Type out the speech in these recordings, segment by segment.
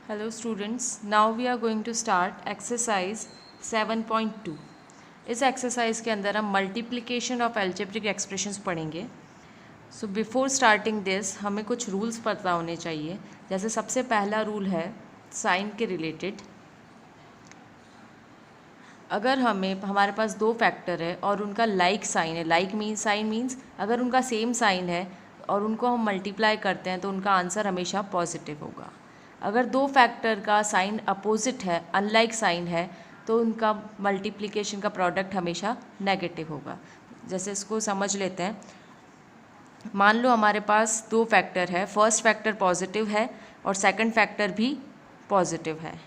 Hello students, now we are going to start exercise 7.2. इस exercise के अंदर हम मल्टीप्लिकेशन ऑफ एल्जेब्रिक एक्सप्रेशंस पढ़ेंगे. सो बिफोर स्टार्टिंग दिस हमें कुछ रूल्स पता होने चाहिए. जैसे सबसे पहला रूल है साइन के रिलेटेड. अगर हमारे पास दो फैक्टर है और उनका लाइक साइन है, लाइक मीन्स साइन मीन्स अगर उनका सेम साइन है और उनको हम मल्टीप्लाई करते हैं तो उनका आंसर हमेशा पॉजिटिव होगा. अगर दो फैक्टर का साइन अपोजिट है, अनलाइक साइन है, तो उनका मल्टीप्लिकेशन का प्रोडक्ट हमेशा नेगेटिव होगा. जैसे इसको समझ लेते हैं. मान लो हमारे पास दो फैक्टर है, फर्स्ट फैक्टर पॉजिटिव है और सेकंड फैक्टर भी पॉजिटिव है,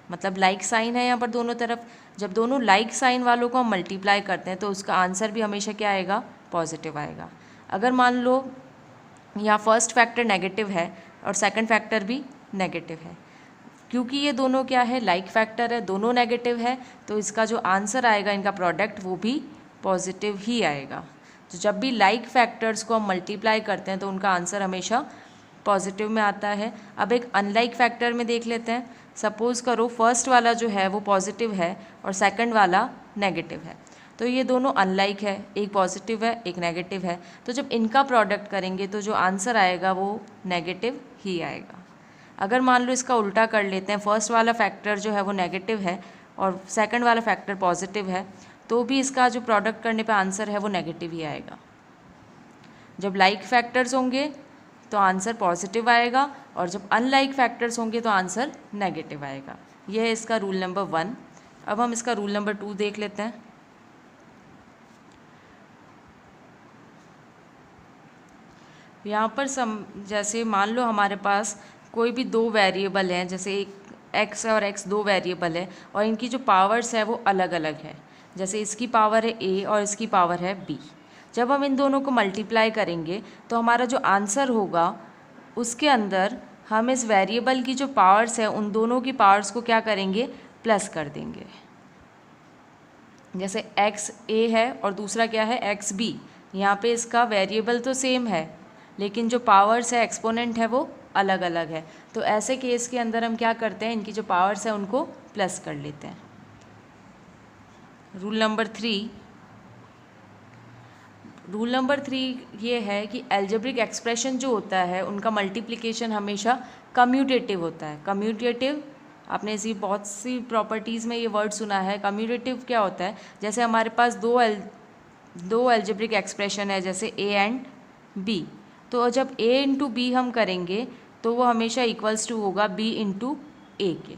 मतलब लाइक साइन है यहाँ पर दोनों तरफ. जब दोनों लाइक साइन वालों को हम मल्टीप्लाई करते हैं तो उसका आंसर भी हमेशा क्या आएगा, पॉजिटिव आएगा. अगर मान लो यहाँ फर्स्ट फैक्टर नेगेटिव है और सेकंड फैक्टर भी नेगेटिव है, क्योंकि ये दोनों क्या है, लाइक फैक्टर है, दोनों नेगेटिव है, तो इसका जो आंसर आएगा इनका प्रोडक्ट वो भी पॉजिटिव ही आएगा. तो जब भी लाइक फैक्टर्स को हम मल्टीप्लाई करते हैं तो उनका आंसर हमेशा पॉजिटिव में आता है. अब एक अनलाइक फैक्टर में देख लेते हैं. सपोज़ करो फर्स्ट वाला जो है वो पॉजिटिव है और सेकंड वाला नेगेटिव है, तो ये दोनों अनलाइक है, एक पॉजिटिव है एक नेगेटिव है. तो जब इनका प्रोडक्ट करेंगे तो जो आंसर आएगा वो नेगेटिव ही आएगा. अगर मान लो इसका उल्टा कर लेते हैं, फर्स्ट वाला फैक्टर जो है वो नेगेटिव है और सेकंड वाला फैक्टर पॉजिटिव है, तो भी इसका जो प्रोडक्ट करने पे आंसर है वो नेगेटिव ही आएगा. जब लाइक फैक्टर्स होंगे तो आंसर पॉजिटिव आएगा और जब अनलाइक फैक्टर्स होंगे तो आंसर नेगेटिव आएगा. यह है इसका रूल नंबर 1. अब हम इसका रूल नंबर 2 देख लेते हैं. यहाँ पर जैसे मान लो हमारे पास कोई भी दो वेरिएबल हैं, जैसे एक x और x दो वेरिएबल है और इनकी जो पावर्स है वो अलग अलग है. जैसे इसकी पावर है a और इसकी पावर है b. जब हम इन दोनों को मल्टीप्लाई करेंगे तो हमारा जो आंसर होगा उसके अंदर हम इस वेरिएबल की जो पावर्स है उन दोनों की पावर्स को क्या करेंगे, प्लस कर देंगे. जैसे x a है और दूसरा क्या है, x b. यहाँ पे इसका वेरिएबल तो सेम है लेकिन जो पावर्स है, एक्सपोनेंट है, वो अलग अलग है. तो ऐसे केस के अंदर हम क्या करते हैं, इनकी जो पावर्स है उनको प्लस कर लेते हैं. रूल नंबर 3 ये है कि एल्जेब्रिक एक्सप्रेशन जो होता है उनका मल्टीप्लिकेशन हमेशा कम्यूटेटिव होता है. कम्यूटेटिव आपने इसी बहुत सी प्रॉपर्टीज़ में ये वर्ड सुना है. कम्यूटेटिव क्या होता है, जैसे हमारे पास दो एल्जेब्रिक एक्सप्रेशन है, जैसे a एंड b. तो जब a इंटू बी हम करेंगे तो वो हमेशा इक्वल्स टू होगा b इंटू ए के.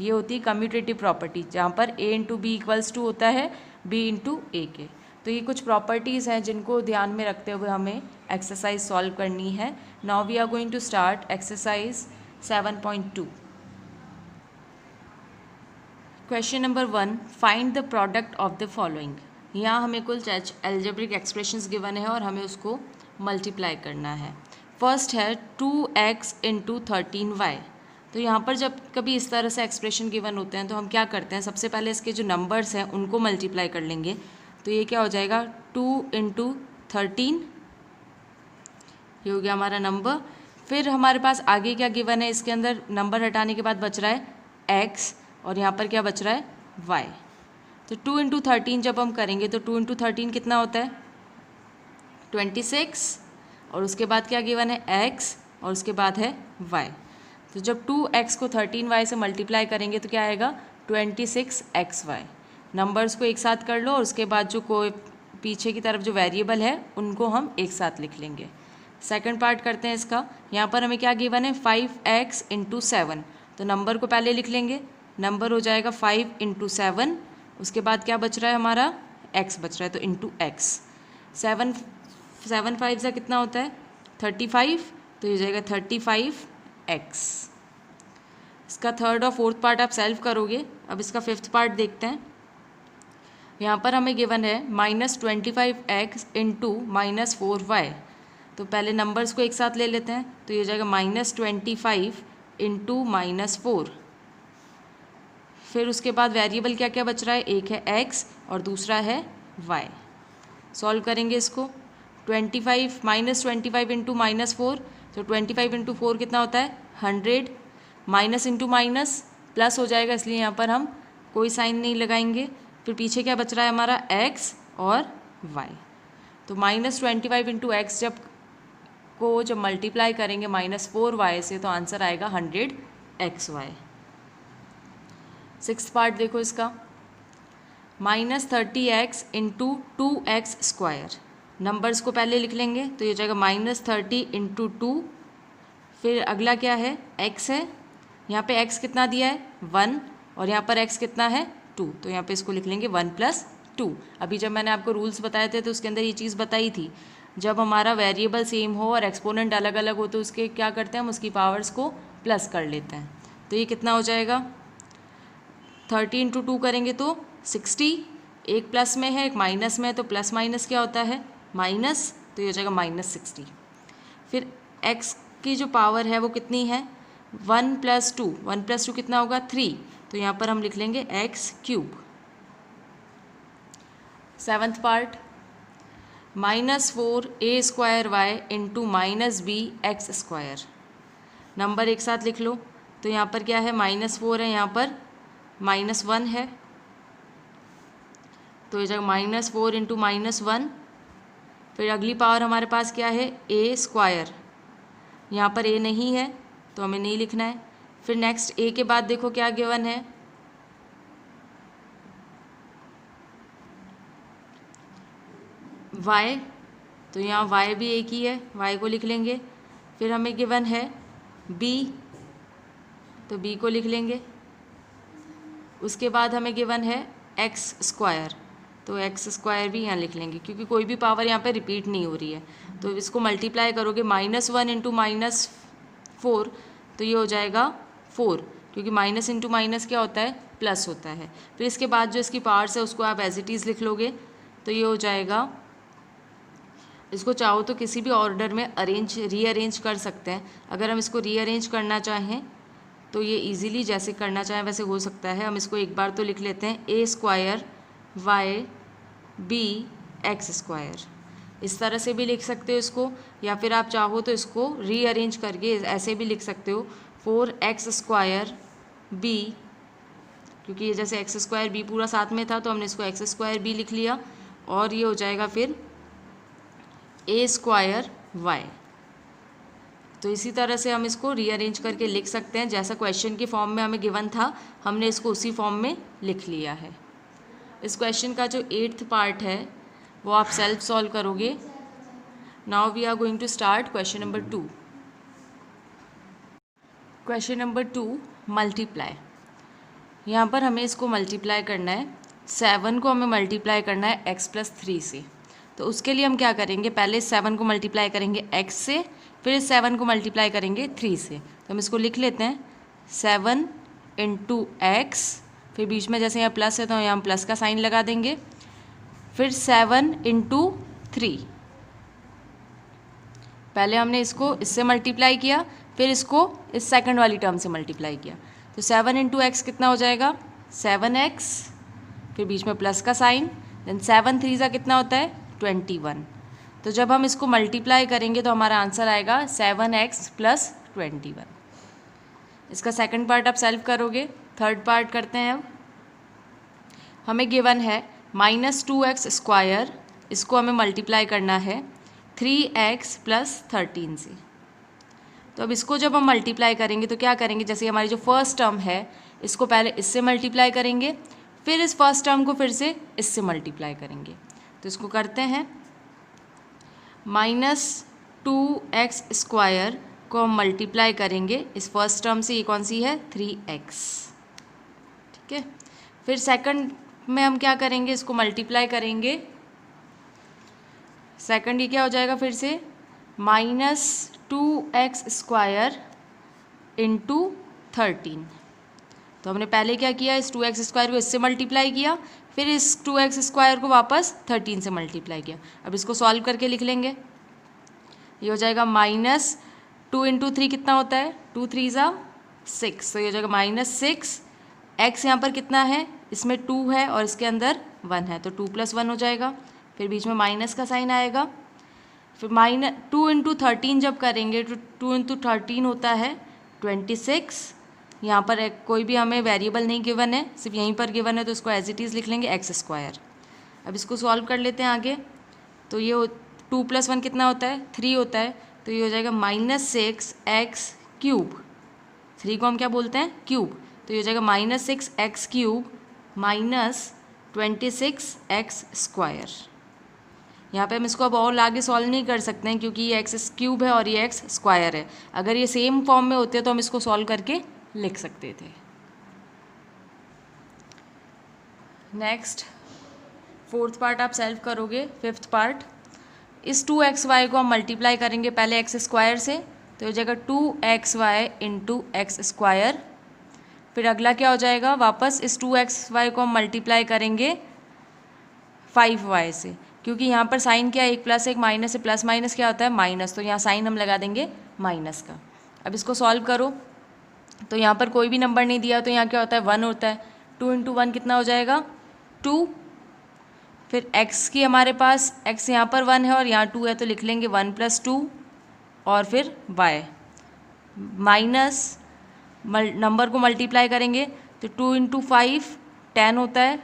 ये होती है कम्यूटेटिव प्रॉपर्टी, जहाँ पर a into b equals to होता है b इंटू ए के. तो ये कुछ प्रॉपर्टीज़ हैं जिनको ध्यान में रखते हुए हमें एक्सरसाइज सॉल्व करनी है. Now we are going to start exercise 7.2. Question number 1, find the product of the following. यहाँ हमें कुल एल्जेब्रिक एक्सप्रेशंस गिवन है और हमें उसको मल्टीप्लाई करना है. फर्स्ट है 2x इंटू 13y. तो यहाँ पर जब कभी इस तरह से एक्सप्रेशन गिवन होते हैं तो हम क्या करते हैं, सबसे पहले इसके जो नंबर्स हैं उनको मल्टीप्लाई कर लेंगे. तो ये क्या हो जाएगा, 2 इंटू 13, ये हो गया हमारा नंबर. फिर हमारे पास आगे क्या गिवन है, इसके अंदर नंबर हटाने के बाद बच रहा है x और यहाँ पर क्या बच रहा है, y. तो 2 इंटू 13 जब हम करेंगे तो 2 इंटू 13 कितना होता है, 26. और उसके बाद क्या गिवन है, x और उसके बाद है y. तो जब 2x को 13y से मल्टीप्लाई करेंगे तो क्या आएगा, 26xy. नंबर्स को एक साथ कर लो और उसके बाद जो कोई पीछे की तरफ जो वेरिएबल है उनको हम एक साथ लिख लेंगे. सेकंड पार्ट करते हैं इसका. यहाँ पर हमें क्या गिवन है, 5x इंटू 7. तो नंबर को पहले लिख लेंगे, नंबर हो जाएगा 5 इंटू 7. उसके बाद क्या बच रहा है हमारा, x बच रहा है, तो इंटू x. 7 5 से कितना होता है, 35. तो ये जाएगा 35x. इसका थर्ड और फोर्थ पार्ट आप सेल्फ करोगे. अब इसका फिफ्थ पार्ट देखते हैं. यहाँ पर हमें गिवन है -25x इंटू -4y. तो पहले नंबर्स को एक साथ ले लेते हैं. तो ये जाएगा -25 इंटू -4. फिर उसके बाद वेरिएबल क्या क्या बच रहा है, एक है x और दूसरा है y. सॉल्व करेंगे इसको. 25 -25 इंटू -4, तो 25 इंटू 4 कितना होता है, 100. माइनस इंटू माइनस प्लस हो जाएगा, इसलिए यहाँ पर हम कोई साइन नहीं लगाएंगे। फिर पीछे क्या बच रहा है हमारा, x और y। तो -25 इंटू एक्स जब मल्टीप्लाई करेंगे -4y से तो आंसर आएगा 100xy। सिक्स्थ पार्ट देखो इसका, -30x इंटू 2x²। नंबर्स को पहले लिख लेंगे तो ये हो जाएगा -30 इंटू 2। फिर अगला क्या है, x है, यहाँ पे x कितना दिया है 1 और यहाँ पर x कितना है 2, तो यहाँ पे इसको लिख लेंगे 1 + 2। अभी जब मैंने आपको रूल्स बताए थे तो उसके अंदर ये चीज़ बताई थी, जब हमारा वेरिएबल सेम हो और एक्सपोनेंट अलग अलग हो तो उसके क्या करते हैं हम, उसकी पावर्स को प्लस कर लेते हैं। तो ये कितना हो जाएगा, 30 इंटू 2 करेंगे तो 60, एक प्लस में है एक माइनस में है, तो प्लस माइनस क्या होता है माइनस, तो ये हो जाएगा -60। फिर x की जो पावर है वो कितनी है 1 + 2, 1 + 2 कितना होगा 3, तो यहाँ पर हम लिख लेंगे x³। Seventh part, -4a² into -bx²। Number एक साथ लिख लो, तो यहाँ पर क्या है -4 है, यहाँ पर -1 है, तो ये जाएगा -4 इंटू -1। फिर अगली पावर हमारे पास क्या है a², यहाँ पर a नहीं है तो हमें नहीं लिखना है। फिर नेक्स्ट a के बाद देखो क्या गिवन है, y, तो यहाँ y भी एक ही है, y को लिख लेंगे। फिर हमें गिवन है b, तो b को लिख लेंगे। उसके बाद हमें गिवन है x², तो x² भी यहाँ लिख लेंगे, क्योंकि कोई भी पावर यहाँ पे रिपीट नहीं हो रही है। तो इसको मल्टीप्लाई करोगे -1 इंटू -4, तो ये हो जाएगा 4, क्योंकि माइनस इंटू माइनस क्या होता है प्लस होता है। फिर इसके बाद जो इसकी पावर्स है उसको आप एज इट इज़ लिख लोगे, तो ये हो जाएगा, इसको चाहो तो किसी भी ऑर्डर में रीअरेंज कर सकते हैं। अगर हम इसको रीअरेंज करना चाहें तो ये इजीली जैसे करना चाहें वैसे हो सकता है। हम इसको एक बार तो लिख लेते हैं a² y bx², इस तरह से भी लिख सकते हो इसको, या फिर आप चाहो तो इसको रीअरेंज करके ऐसे भी लिख सकते हो 4x² b, क्योंकि ये जैसे x² b पूरा साथ में था तो हमने इसको x² b लिख लिया, और ये हो जाएगा फिर a² y। तो इसी तरह से हम इसको रीअरेंज करके लिख सकते हैं, जैसा क्वेश्चन के फॉर्म में हमें गिवन था हमने इसको उसी फॉर्म में लिख लिया है। इस क्वेश्चन का जो 8th पार्ट है वो आप सेल्फ सॉल्व करोगे। Now we are going to start question number 2। Question number 2, multiply. यहाँ पर हमें इसको मल्टीप्लाई करना है, 7 को हमें मल्टीप्लाई करना है x + 3 से। तो उसके लिए हम क्या करेंगे, पहले 7 को मल्टीप्लाई करेंगे x से, फिर 7 को मल्टीप्लाई करेंगे 3 से। तो हम इसको लिख लेते हैं 7 इंटू x, फिर बीच में जैसे यहाँ प्लस है तो यहाँ प्लस का साइन लगा देंगे, फिर 7 इंटू 3। पहले हमने इसको इससे मल्टीप्लाई किया, फिर इसको इस सेकंड वाली टर्म से मल्टीप्लाई किया, तो 7 इंटू एक्स कितना हो जाएगा 7x, फिर बीच में प्लस का साइन, देन 7 3 कितना होता है 21। तो जब हम इसको मल्टीप्लाई करेंगे तो हमारा आंसर आएगा 7x + 21। इसका सेकंड पार्ट आप सॉल्व करोगे। थर्ड पार्ट करते हैं अब। हमें गिवन है -2x², इसको हमें मल्टीप्लाई करना है 3x + 13 से। तो अब इसको जब हम मल्टीप्लाई करेंगे तो क्या करेंगे, जैसे हमारी जो फर्स्ट टर्म है इसको पहले इससे मल्टीप्लाई करेंगे, फिर इस फर्स्ट टर्म को फिर से इससे मल्टीप्लाई करेंगे। तो इसको करते हैं, -2x² को हम मल्टीप्लाई करेंगे इस फर्स्ट टर्म से, ये कौन सी है 3x, ठीक है। फिर सेकंड में हम क्या करेंगे, इसको मल्टीप्लाई करेंगे, सेकंड ये क्या हो जाएगा फिर से -2x² इंटू 13। तो हमने पहले क्या किया, इस 2x² को इससे मल्टीप्लाई किया, फिर इस 2x² को वापस 13 से मल्टीप्लाई किया। अब इसको सॉल्व करके लिख लेंगे, ये हो जाएगा -2 इंटू 3 कितना होता है 2 3 6, तो ये हो जाएगा -6। x यहाँ पर कितना है, इसमें 2 है और इसके अंदर 1 है, तो 2 + 1 हो जाएगा, फिर बीच में माइनस का साइन आएगा। फिर -2 इंटू 13 जब करेंगे तो 2 इंटू 13 होता है 26, यहाँ पर कोई भी हमें वेरिएबल नहीं गिवन है, सिर्फ यहीं पर गिवन है, तो इसको एज इट इज़ लिख लेंगे एक्स स्क्वायर। अब इसको सॉल्व कर लेते हैं आगे। तो ये 2 + 1 कितना होता है, 3 होता है, तो ये हो जाएगा -6x³ 3 को हम क्या बोलते हैं, क्यूब, तो ये हो जाएगा -6x³ -26x²। यहाँ पे हम इसको अब और आगे सॉल्व नहीं कर सकते हैं क्योंकि ये x³ है और ये x² है। अगर ये सेम फॉर्म में होते तो हम इसको सॉल्व करके लिख सकते थे। नेक्स्ट 4th पार्ट आप सॉल्व करोगे। 5th पार्ट, इस 2xy को हम मल्टीप्लाई करेंगे पहले x² से, तो हो जाएगा 2xy × x²। फिर अगला क्या हो जाएगा, वापस इस 2xy को हम मल्टीप्लाई करेंगे 5y से, क्योंकि यहाँ पर साइन क्या है, 1 + 1 माइनस है, प्लस माइनस क्या होता है, माइनस, तो यहाँ साइन हम लगा देंगे माइनस का। अब इसको सॉल्व करो, तो यहाँ पर कोई भी नंबर नहीं दिया, तो यहाँ क्या होता है, 1 होता है। 2 × 1 कितना हो जाएगा, 2। फिर x की हमारे पास, x यहाँ पर 1 है और यहाँ 2 है, तो लिख लेंगे 1 + 2, और फिर y माइनस नंबर को मल्टीप्लाई करेंगे, तो 2 × 5 10 होता है,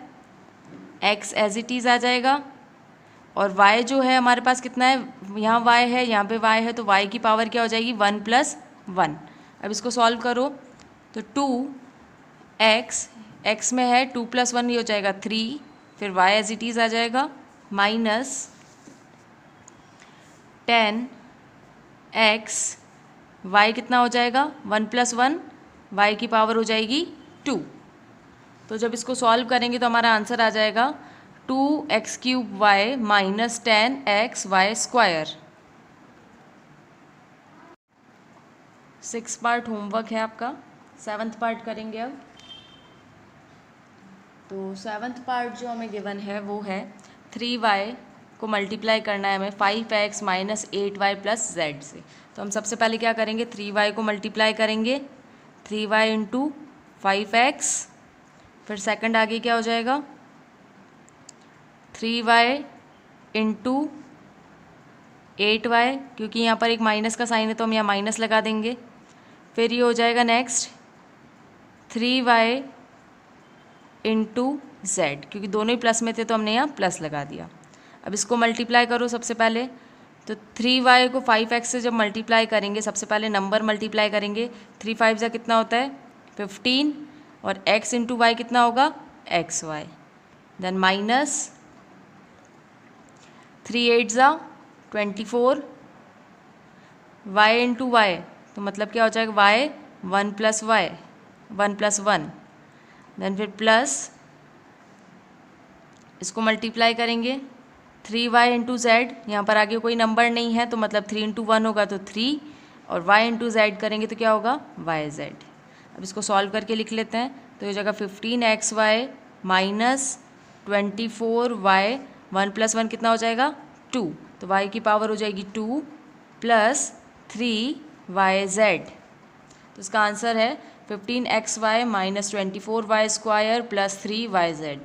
x एज इट इज़ आ जाएगा, और y जो है हमारे पास कितना है, यहाँ y है, यहाँ पे y है, तो y की पावर क्या हो जाएगी, 1 + 1। अब इसको सॉल्व करो, तो 2x में है, 2 + 1 ये हो जाएगा 3, फिर y एज इट इज़ आ जाएगा, -10x, y कितना हो जाएगा, 1 + 1, y की पावर हो जाएगी 2। तो जब इसको सॉल्व करेंगे तो हमारा आंसर आ जाएगा 2x³ y -10xy²। 6 part homework है आपका। 7th पार्ट करेंगे अब। तो 7th पार्ट जो हमें गिवन है वो है 3y को मल्टीप्लाई करना है हमें 5x - 8y + z से। तो हम सबसे पहले क्या करेंगे, 3y को मल्टीप्लाई करेंगे, 3y × 5x, फिर सेकंड आगे क्या हो जाएगा, 3y × 8y, क्योंकि यहाँ पर एक माइनस का साइन है तो हम यहाँ माइनस लगा देंगे। फिर ये हो जाएगा नेक्स्ट 3y × z, क्योंकि दोनों ही प्लस में थे तो हमने यहाँ प्लस लगा दिया। अब इसको मल्टीप्लाई करो सबसे पहले, तो 3y को 5x से जब मल्टीप्लाई करेंगे, सबसे पहले नंबर मल्टीप्लाई करेंगे, 3 × 5 कितना होता है, 15, और x × y कितना होगा, xy, then minus 3 × 8 = 24, y × y, तो मतलब क्या हो जाएगा, y 1 + y 1 + 1, देन फिर प्लस इसको मल्टीप्लाई करेंगे 3y × z, यहाँ पर आगे कोई नंबर नहीं है तो मतलब 3 × 1 होगा तो 3, और y × z करेंगे तो क्या होगा, yz। अब इसको सॉल्व करके लिख लेते हैं, तो हो जाएगा 15xy -24y 1 + 1 कितना हो जाएगा, 2, तो y की पावर हो जाएगी 2 + 3yz। तो इसका आंसर है 15xy -24y² + 3yz।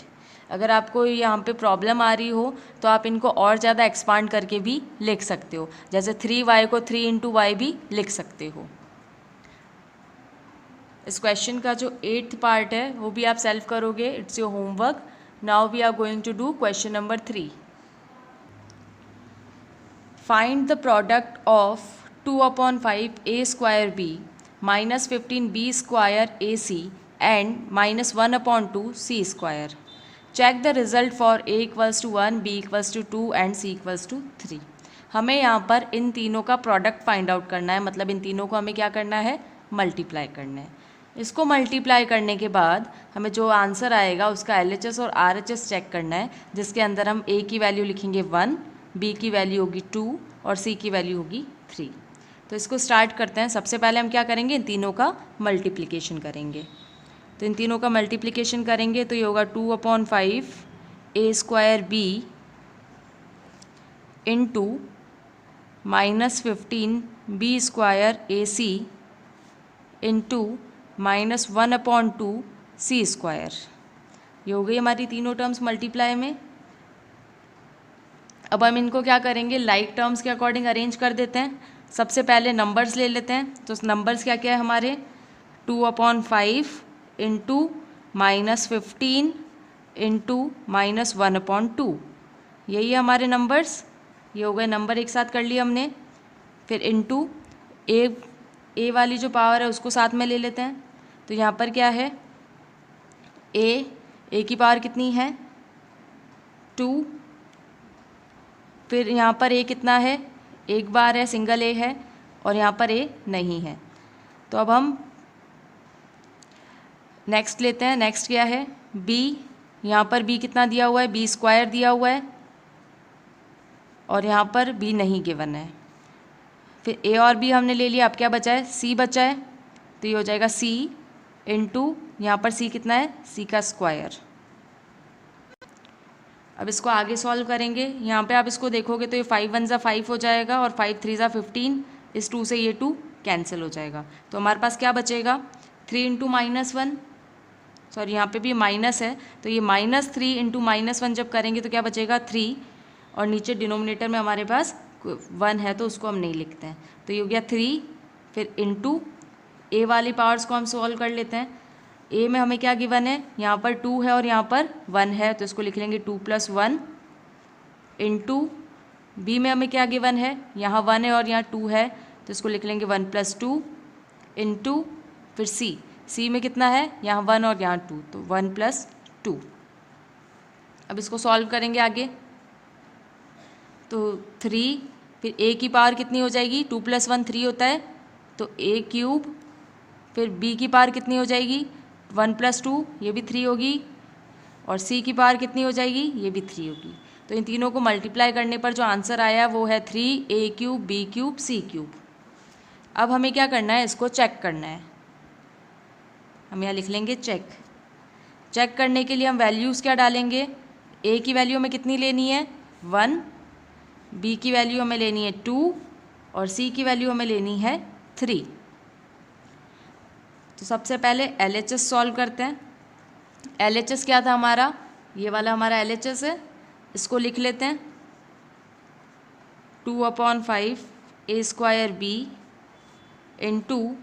अगर आपको यहाँ पे प्रॉब्लम आ रही हो तो आप इनको और ज़्यादा एक्सपांड करके भी लिख सकते हो, जैसे 3y को 3 × y भी लिख सकते हो। इस क्वेश्चन का जो 8th पार्ट है वो भी आप सॉल्व करोगे, it's your homework. Now we are going to do question number 3। Find the product of 2/5a² b -15b² ac and -1/2 c²। Check the result for a = 1, b = 2 and c = 3। हमें यहाँ पर इन तीनों का प्रोडक्ट फाइंड आउट करना है, मतलब इन तीनों को हमें क्या करना है, मल्टीप्लाई करना है। इसको मल्टीप्लाई करने के बाद हमें जो आंसर आएगा उसका LHS और RHS चेक करना है, जिसके अंदर हम a की वैल्यू लिखेंगे 1, b की वैल्यू होगी 2 और c की वैल्यू होगी 3। तो इसको स्टार्ट करते हैं। सबसे पहले हम क्या करेंगे, इन तीनों का मल्टीप्लिकेशन करेंगे। तो इन तीनों का मल्टीप्लिकेशन करेंगे तो ये होगा 2/5 a² b into -15 b² ac into -1/2 c²। ये हो गई हमारी तीनों टर्म्स मल्टीप्लाई में। अब हम इनको क्या करेंगे, लाइक टर्म्स के अकॉर्डिंग अरेंज कर देते हैं। सबसे पहले नंबर्स ले लेते हैं। तो नंबर्स क्या क्या है हमारे, 2/5 इंटू -15 इंटू -1/2। यही है हमारे नंबर्स। ये हो गए नंबर, एक साथ कर लिए हमने। फिर इंटू ए वाली जो पावर है उसको साथ में ले लेते हैं। तो यहाँ पर क्या है, ए की पावर कितनी है 2। फिर यहाँ पर ए कितना है, एक बार है, सिंगल ए है, और यहाँ पर ए नहीं है। तो अब हम नेक्स्ट लेते हैं। नेक्स्ट क्या है, बी। यहाँ पर बी कितना दिया हुआ है, बी स्क्वायर दिया हुआ है, और यहाँ पर बी नहीं गिवन है। फिर ए और बी हमने ले लिया। अब क्या बचा है, सी बचा है। तो ये हो जाएगा सी इंटू, यहाँ पर सी कितना है, सी का स्क्वायर। अब इसको आगे सॉल्व करेंगे। यहाँ पे आप इसको देखोगे तो ये 5 1 = 5 हो जाएगा, और 5 3 = 15। इस 2 से ये 2 कैंसिल हो जाएगा। तो हमारे पास क्या बचेगा, 3 इंटू -1, सॉरी यहाँ पे भी माइनस है, तो ये -3 इंटू -1 जब करेंगे तो क्या बचेगा 3, और नीचे डिनोमिनेटर में हमारे पास 1 है तो उसको हम नहीं लिखते हैं। तो ये हो गया 3। फिर इंटू ए वाली पावर्स को हम सॉल्व कर लेते हैं। ए में हमें क्या गिवन है, यहाँ पर 2 है और यहाँ पर 1 है, तो इसको लिख लेंगे 2 + 1 इंटू बी में हमें क्या गिवन है, यहाँ 1 है और यहाँ 2 है, तो इसको लिख लेंगे 1 + 2 इंटू फिर सी में कितना है, यहाँ 1 और यहाँ 2, तो 1 + 2। अब इसको सॉल्व करेंगे आगे। तो 3, फिर ए की पावर कितनी हो जाएगी, 2 + 1 3 होता है, तो a³। फिर बी की पावर कितनी हो जाएगी, 1 + 2, ये भी 3 होगी, और सी की पावर कितनी हो जाएगी, ये भी 3 होगी। तो इन तीनों को मल्टीप्लाई करने पर जो आंसर आया वो है 3a³ b³ c³। अब हमें क्या करना है, इसको चेक करना है। हम यहाँ लिख लेंगे चेक। चेक करने के लिए हम वैल्यूज़ क्या डालेंगे, ए की वैल्यू हमें कितनी लेनी है 1, बी की वैल्यू हमें लेनी है 2, और सी की वैल्यू हमें लेनी है 3। तो सबसे पहले LHS सॉल्व करते हैं। LHS क्या था हमारा, ये वाला हमारा LHS है, इसको लिख लेते हैं 2/5 a² b into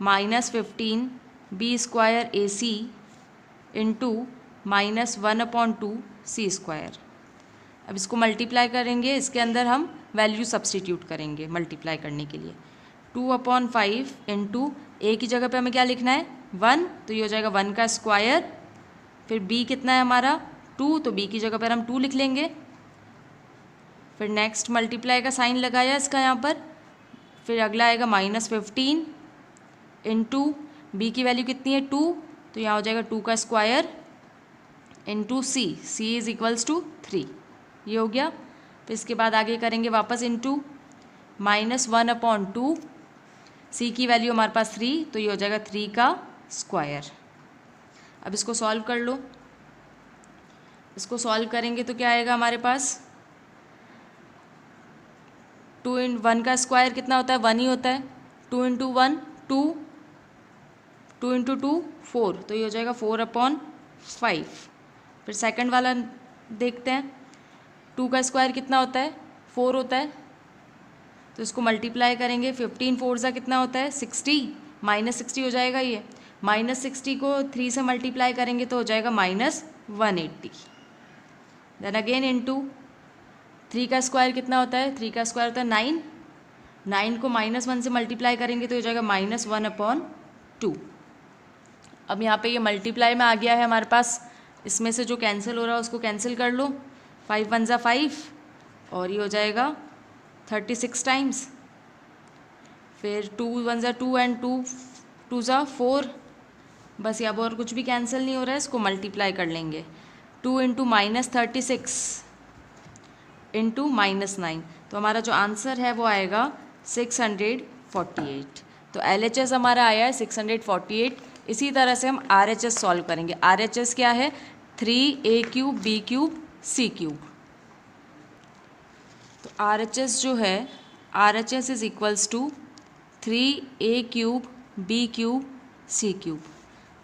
-15 b² ac into -1/2 c²। अब इसको मल्टीप्लाई करेंगे, इसके अंदर हम वैल्यू सब्सटीट्यूट करेंगे मल्टीप्लाई करने के लिए। 2/5 इंटू ए की जगह पे हमें क्या लिखना है 1, तो ये हो जाएगा 1 का स्क्वायर। फिर बी कितना है हमारा 2, तो बी की जगह पर हम 2 लिख लेंगे। फिर नेक्स्ट मल्टीप्लाई का साइन लगाया इसका यहाँ पर। फिर अगला आएगा -15 इंटू बी की वैल्यू कितनी है 2, तो यहाँ हो जाएगा 2 का स्क्वायर इंटू सी = 3। ये हो गया। फिर इसके बाद आगे करेंगे वापस इंटू -1/2, सी की वैल्यू हमारे पास 3, तो ये हो जाएगा 3 का स्क्वायर। अब इसको सॉल्व कर लो। इसको सॉल्व करेंगे तो क्या आएगा हमारे पास, 2 × 1 का स्क्वायर कितना होता है 1 ही होता है। 2 × 1 2, 2 × 2 4, तो ये हो जाएगा 4/5। फिर सेकंड वाला देखते हैं, 2 का स्क्वायर कितना होता है 4 होता है, तो इसको मल्टीप्लाई करेंगे। 15 4 कितना होता है 60, -60 हो जाएगा ये। -60 को 3 से मल्टीप्लाई करेंगे तो हो जाएगा -180। देन अगेन इंटू 3 का स्क्वायर कितना होता है, 3 का स्क्वायर होता है 9, 9 को -1 से मल्टीप्लाई करेंगे तो हो जाएगा -1/2। अब यहाँ पे ये मल्टीप्लाई में आ गया है हमारे पास, इसमें से जो कैंसिल हो रहा है उसको कैंसिल कर लो। 5 1 = 5, और ये हो जाएगा 36 टाइम्स। फिर 2 1 = 2 एंड 2 2 = 4। बस यहाँ पर और कुछ भी कैंसिल नहीं हो रहा है, इसको मल्टीप्लाई कर लेंगे। 2 इंटू -36 इंटू -9, तो हमारा जो आंसर है वो आएगा 648। तो LHS हमारा आया है 648। इसी तरह से हम RHS सॉल्व करेंगे। RHS क्या है, 3a³ b³ c³। तो RHS जो है, RHS = 3a³ b³ c³।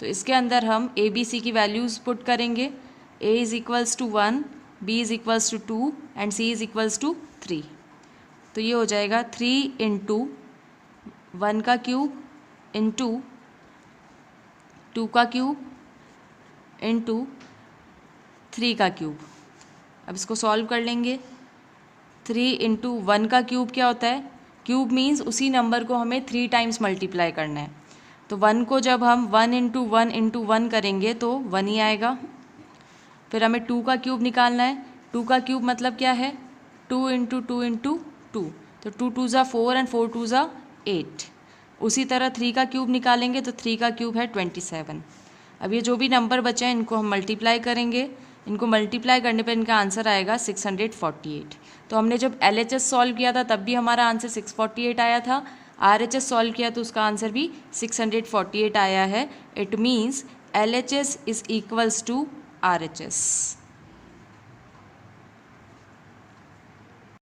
तो इसके अंदर हम ABC की वैल्यूज़ पुट करेंगे। A = 1, B = 2 and C = 3। तो ये हो जाएगा 3 × 1 का क्यूब इंटू 2 का क्यूब इंटू 3 का क्यूब। अब इसको सॉल्व कर लेंगे। 3 इंटू 1 का क्यूब क्या होता है? क्यूब मीन्स उसी नंबर को हमें 3 टाइम्स मल्टीप्लाई करना है। तो 1 को जब हम 1 इंटू 1 इंटू 1 करेंगे तो 1 ही आएगा। फिर हमें 2 का क्यूब निकालना है। 2 का क्यूब मतलब क्या है? 2 इंटू 2 इंटू 2, तो 2 2 ज़ा 4 एंड 4 2 ज़ा 8। उसी तरह 3 का क्यूब निकालेंगे तो 3 का क्यूब है 27। अब ये जो भी नंबर बचे हैं इनको हम मल्टीप्लाई करेंगे। इनको मल्टीप्लाई करने पर इनका आंसर आएगा 648। तो हमने जब LHS सॉल्व किया था तब भी हमारा आंसर 648 आया था। RHS सॉल्व किया तो उसका आंसर भी 648 आया है। It means LHS is equals to RHS।